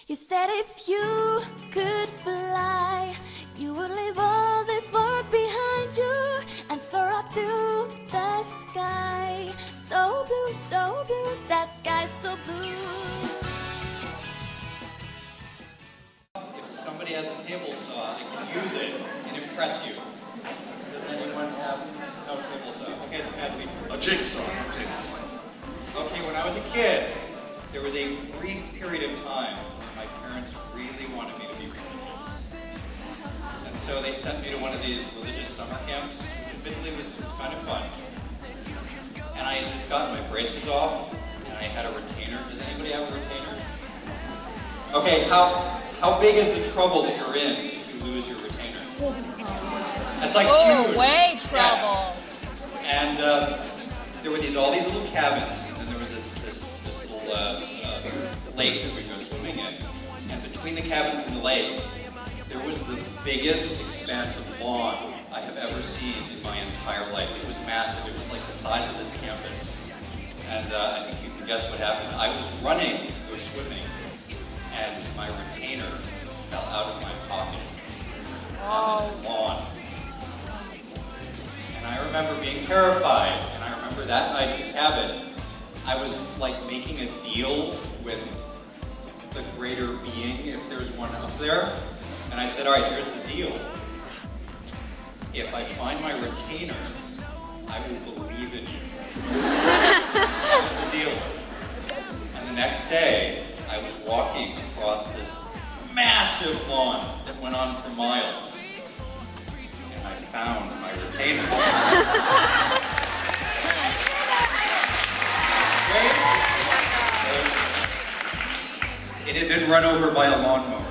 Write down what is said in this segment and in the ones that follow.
You said if you could fly, you would leave all this world behind you and soar up to the sky. So blue, that sky's so blue. If somebody has a table saw, they can use it and impress you. Does anyone have no table saw? Okay, it's bad week. A jigsaw, no table saw. Okay, when I was a kid, there was a brief period of time when my parents really wanted me to be religious. And so they sent me to one of these religious summer camps, which admittedly was kind of fun. And I had just gotten my braces off, and I had a retainer. Does anybody have a retainer? Okay, how big is the trouble that you're in if you lose your retainer? That's like huge. Way trouble. Yes. And there were all these little cabins, and then there was this little lake that we'd go swimming in. And between the cabins and the lake, there was the biggest expanse of lawn I have ever seen in my entire life. It was massive. It was like the size of this campus. And I think you can guess what happened. I was running to go swimming, and my retainer fell out of my pocket on this lawn. And I remember being terrified, and I remember that night in the cabin, I was like making a deal with the greater being, if there's one up there. And I said, all right, here's the deal. If I find my retainer, I will believe in you. That was the deal. And the next day, I was walking across this massive lawn that went on for miles. And I found my retainer. It had been run over by a lawnmower.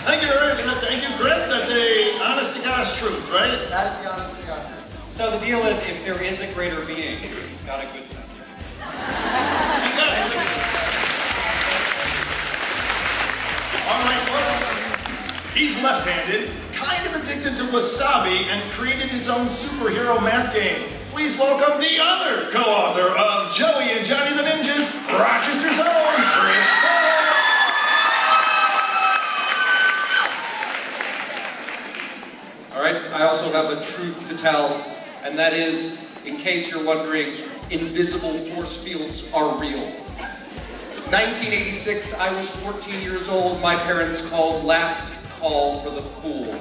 Thank you, Eric, and thank you, Chris. That's a honest-to-gosh truth, right? That is the honest-to-gosh truth. So the deal is, if there is a greater being, he's got a good sense of humor. He does. All right, folks. He's left-handed, kind of addicted to wasabi, and created his own superhero math game. Please welcome the other co-author of Joey and Johnny the Ninjas, Rochester's own Chris Foss. All right, I also have a truth to tell, and that is, in case you're wondering, invisible force fields are real. 1986, I was 14 years old. My parents called last call for the pool.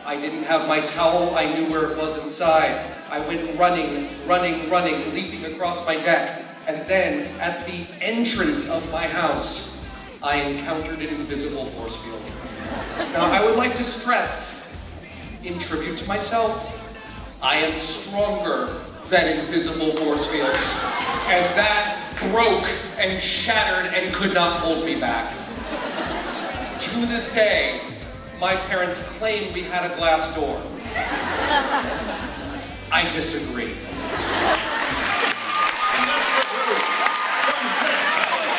I didn't have my towel. I knew where it was inside. I went running, leaping across my deck. And then, at the entrance of my house, I encountered an invisible force field. Now, I would like to stress, in tribute to myself, I am stronger than invisible force fields. And that broke and shattered and could not hold me back. To this day, my parents claim we had a glass door. I disagree. And that's the truth from Chris Foss.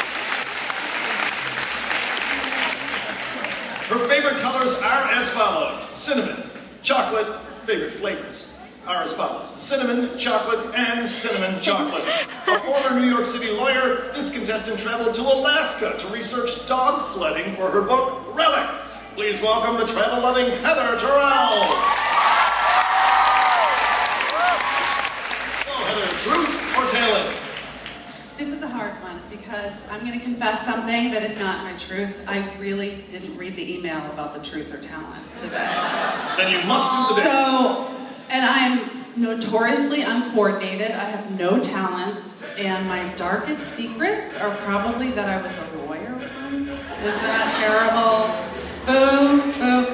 Her favorite colors are as follows. Cinnamon, chocolate, favorite flavors are as follows. Cinnamon, chocolate, and cinnamon chocolate. A former New York City lawyer, this contestant traveled to Alaska to research dog sledding for her book, Relic. Please welcome the travel-loving Heather Terrell. So, Heather, truth or telling? This is a hard one because I'm going to confess something that is not my truth. I really didn't read the email about the truth or talent today. Then you must do the dance. So, and I'm notoriously uncoordinated. I have no talents, and my darkest secrets are probably that I was a lawyer once. Is that terrible? Boo, boo.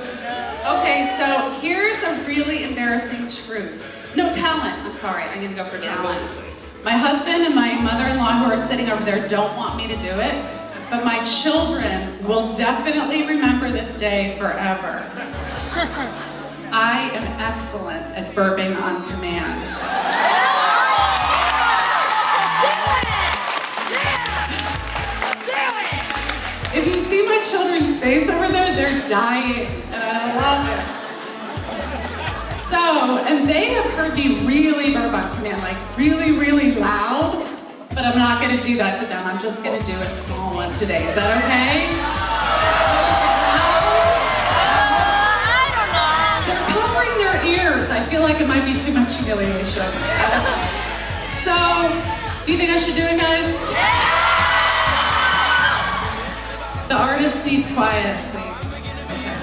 Okay, so here's a really embarrassing truth. No, talent. I'm sorry, I need to go for talent. My husband and my mother-in-law who are sitting over there don't want me to do it, but my children will definitely remember this day forever. I am excellent at burping on command. If you see my children's face over there, they're dying, and I love it. So, and they have heard me really burp on command, like really, really loud, but I'm not gonna do that to them. I'm just gonna do a small one today. Is that okay? They're covering their ears. I feel like it might be too much humiliation. I don't know. So, do you think I should do it, guys? The artist needs quiet, please. Okay.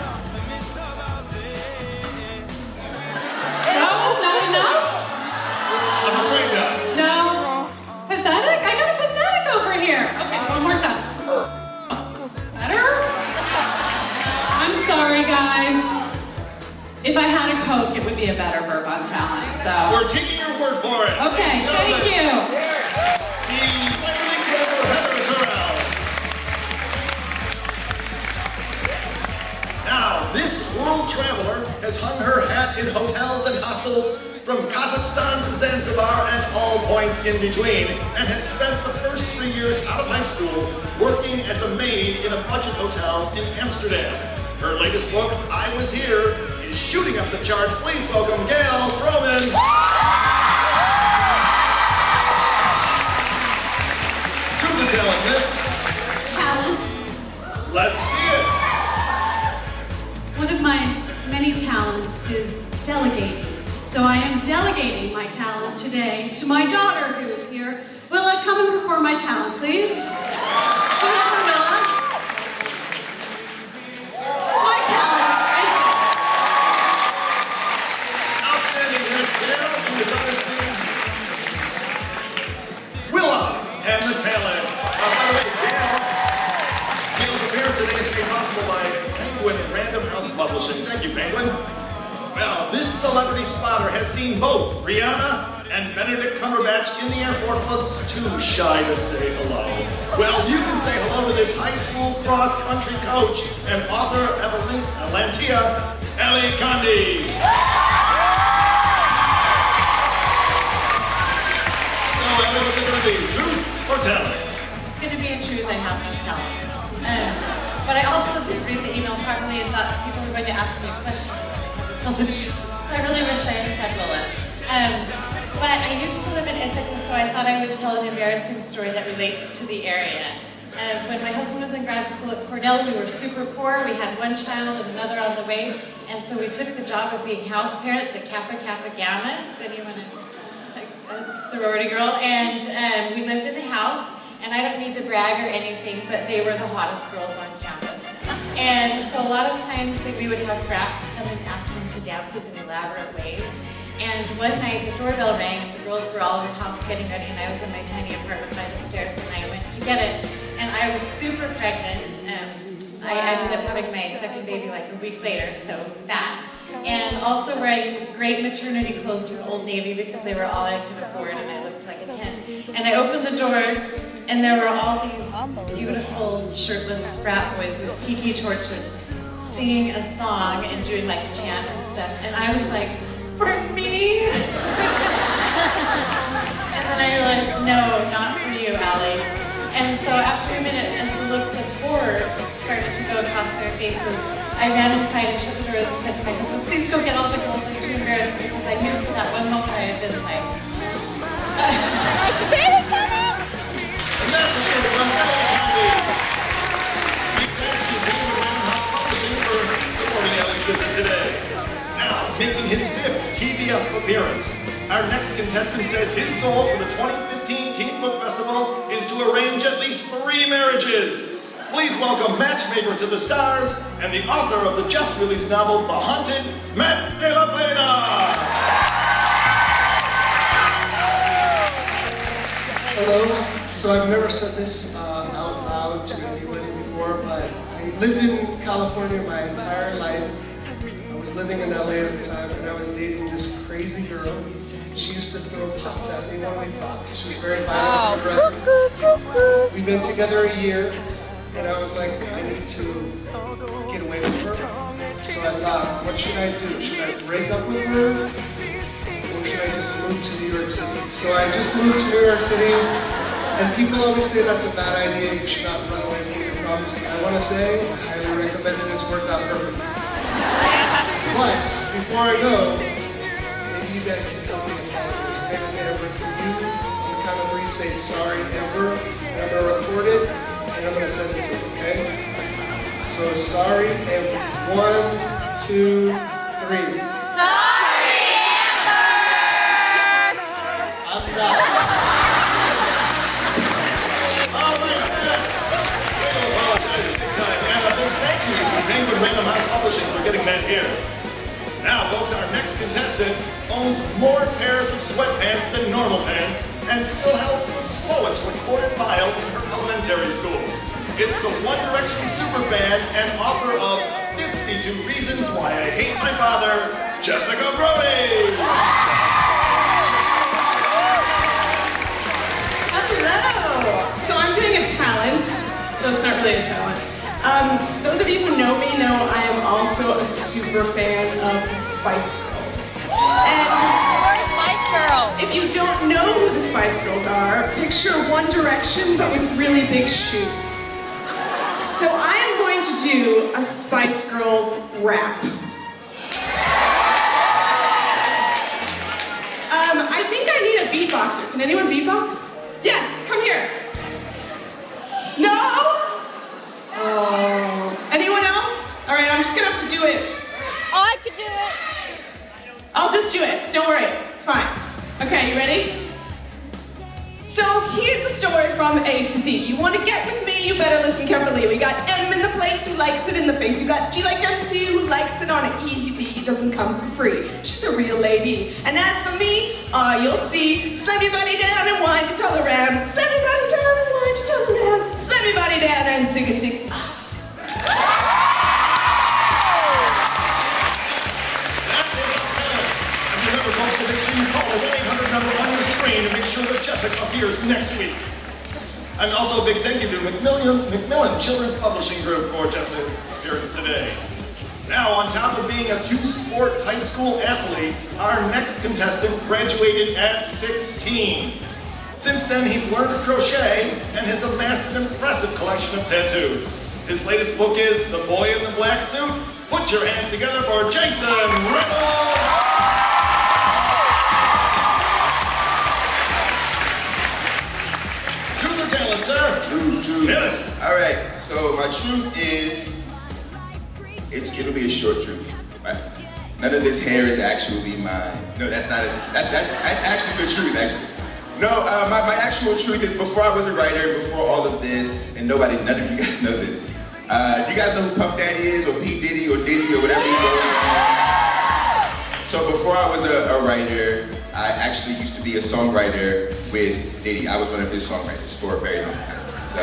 No, not enough? I'm afraid not. No. Pathetic? I got a pathetic over here. Okay, one more time. Better? I'm sorry, guys. If I had a Coke, it would be a better burp on talent, so. We're taking your word for it. Okay, thank you. The Beverly Grover Heather Terrell. Now, this world traveler has hung her hat in hotels and hostels from Kazakhstan to Zanzibar and all points in between, and has spent the first 3 years out of high school working as a maid in a budget hotel in Amsterdam. Her latest book, I Was Here, is shooting up the charts. Please welcome Gail Froman. To the talent list. Talent. Let's see it. One of my many talents is delegating. So I am delegating my talent today to my daughter who is here. Willa, come and perform my talent, please. Come over, Willa. My talent. Thank you. Outstanding Prince Gail and his other students. Willa and the talent. By the way, Gail's appearance today is made possible by Penguin Random House Publishing. Thank you, Penguin. Well, this celebrity spotter has seen both Rihanna and Benedict Cumberbatch in the airport, was too shy to say hello. Well, you can say hello to this high school cross-country coach and author of Atlantia, Ellie Condi. So, Ellie, what's it going to be, truth or talent? It's going to be a truth. I have no talent. But I also didn't read the email properly and thought people were going to ask me a question. So I really wish I had had Willa. But I used to live in Ithaca, so I thought I would tell an embarrassing story that relates to the area. When my husband was in grad school at Cornell, we were super poor. We had one child and another on the way, and so we took the job of being house parents at Kappa Kappa Gamma. Is anyone a sorority girl? And we lived in the house, and I don't need to brag or anything, but they were the hottest girls on campus. And so a lot of times we would have brats come and ask them to dances in elaborate ways. And one night the doorbell rang and the girls were all in the house getting ready, and I was in my tiny apartment by the stairs, and I went to get it. And I was super pregnant. I ended up having my second baby like a week later, so fat. And also wearing great maternity clothes from Old Navy because they were all I could afford, and I looked like a 10. And I opened the door, and there were all these beautiful shirtless frat boys with tiki torches singing a song and doing like a chant and stuff. And I was like, for me? And then I realized, no, not for you, Allie. And so after a minute, as the looks of horror started to go across their faces, I ran inside and shut the doors and said to my husband, please go get all the girls, I'm too embarrassed, because I knew for that one moment I had been like, And that's the truth from Ellie Condi. Big thanks to Penguin Random House Publishing for supporting Ellie's visit today. Now, making his 5th TVF appearance, our next contestant says his goal for the 2015 Teen Book Festival is to arrange at least 3 marriages. Please welcome matchmaker to the stars and the author of the just released novel, The Haunted, Matt De La Plena. Hello. So I've never said this out loud to anybody before, but I lived in California my entire life. I was living in LA at the time, and I was dating this crazy girl. She used to throw pots at me when we fought. She was very violent and aggressive. We've been together a year, and I was like, I need to get away from her. So I thought, what should I do? Should I break up with her? Or should I just move to New York City? So I just moved to New York City, and people always say that's a bad idea, you should not run away from your problems. But I want to say, I highly recommend it, it's worked out perfect. But, before I go, maybe you guys can help me apologize. Because I ever for you, on the count of 3, say sorry, Emperor. And I'm going to record it, and I'm going to send it to him, okay? So, sorry, Emperor. 1, 2, 3. Sorry, Emperor! I'm done. Oh my God! We apologize big time, and a big thank you to Penguin Random House Publishing for getting that here. Now, folks, our next contestant owns more pairs of sweatpants than normal pants and still holds the slowest recorded file in her elementary school. It's the One Direction superfan and author of 52 Reasons Why I Hate My Father, Jessica Brody! Hello! So I'm doing a challenge. No, it's not really a challenge. Those of you who know me know I am also a super fan of the Spice Girls. And Spice Girl. if you don't know who the Spice Girls are, picture One Direction but with really big shoes. So I am going to do a Spice Girls rap. I think I need a beatboxer. Can anyone beatbox? Yes, come here. No? Oh. Anyone else? All right, I'm just gonna have to do it. I could do it. I'll just do it. Don't worry. It's fine. Okay, you ready? So here's the story from A to Z. You want to get with me? You better listen carefully. We got M in the place who likes it in the face. You got G like MC who likes it on an easy beat. Doesn't come for free. She's a real lady. And as for me, you'll see. Slam your body down and wind your tail around. Slam your body down and wind your tail around. Slam your body down and sing a sing. Folks, to make sure you call the 1-800 number on your screen to make sure that Jessica appears next week. And also a big thank you to Macmillan Children's Publishing Group for Jessica's appearance today. Now, on top of being a 2-sport high school athlete, our next contestant graduated at 16. Since then, he's learned to crochet and has amassed an impressive collection of tattoos. His latest book is The Boy in the Black Suit. Put your hands together for Jason Reynolds! Talent, sir. Truth. Hit us. All right. So my truth is, it'll be a short truth. Right? None of this hair is actually mine. No, that's not it. That's actually the truth. Actually, no. My actual truth is, before I was a writer, before all of this, and none of you guys know this. Do you guys know who Puff Daddy is, or P Diddy, or Diddy, or whatever you go? So before I was a writer, I actually used to be a songwriter with Diddy. I was one of his songwriters for a very long time. So,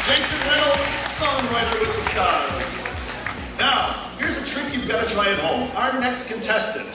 Jason Reynolds, songwriter with the stars. Now, here's a trick you've got to try at home. Our next contestant